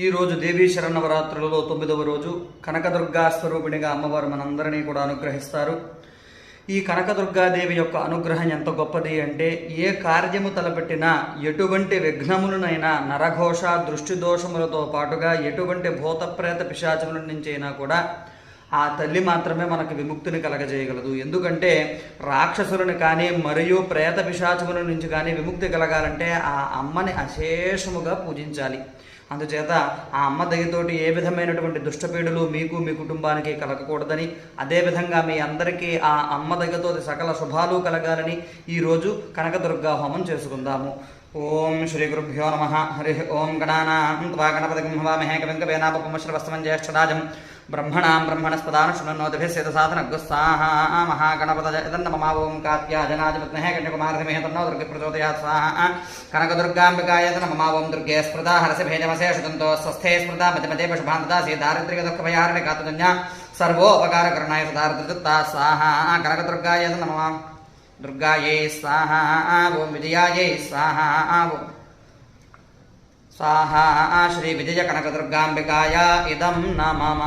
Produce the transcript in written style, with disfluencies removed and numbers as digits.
ఈరోజు దేవీ శరన్నవరాత్రులలో 9వ రోజు కనకదుర్గా స్వరూపిణిగా అమ్మవారు మనందరినీ కూడా అనుగ్రహిస్తారు. ఈ కనకదుర్గాదేవి యొక్క అనుగ్రహం ఎంత గొప్పది అంటే, ఏ కార్యము తలపెట్టినా ఎటువంటి విఘ్నములనైనా నరఘోష దృష్టి దోషములతో పాటుగా ఎటువంటి భూతప్రేత పిశాచముల నుంచి అయినా కూడా ఆ తల్లి మాత్రమే మనకు విముక్తిని కలగజేయగలదు. ఎందుకంటే రాక్షసులను కానీ మరియు ప్రేత పిశాచముల నుంచి కానీ విముక్తి కలగాలంటే ఆ అమ్మని అశేషముగా పూజించాలి. అందుచేత ఆ అమ్మ దయతోటి ఏ విధమైనటువంటి దుష్టపీడలు మీకు మీ కుటుంబానికి కలగకూడదని, అదేవిధంగా మీ అందరికీ ఆ అమ్మ దయతో సకల శుభాలు కలగాలని ఈరోజు కనకదుర్గా హోమం చేసుకుందాము. ఓం శ్రీ గురుభ్యో నమః. హరి ఓం గణానాం త్వా గణపతిం హవామహే కవిం కవీనాపపుష్పవస్తమం జ్యేష్ఠరాజం బ్రహ్మణాం బ్రహ్మణస్పదాన శృణోతిభిస్సేదసాధనగ్ః స్వాహా. మహాగణపతయ తన్నమా. ఓం కాత్యాజనాధిపత్మహే కన్యకుమారధిమహే తన్నో దుర్గే ప్రచోదయాత్ స్వాహా. కనకదుర్గాంబికాయ నమః. ఓం దుర్గే స్మృతా హరసి భేజమశేషతంతో స్వస్థే స్మృతా మతిమతే పశుభాంతదాసి దారిద్ర్య దుఃఖభయారణి కాతుజన్య సర్వోపకారకరణాయ సదారిద్రయుక్తా స్వాహా. కనకదుర్గాయ నమః. దుర్గాయై స్వాహా. ఓం విజయాయై స్వాహా. ఓం స్వాహా. శ్రీ విజయ కనకదుర్గాంబికాయ ఇదం నమః.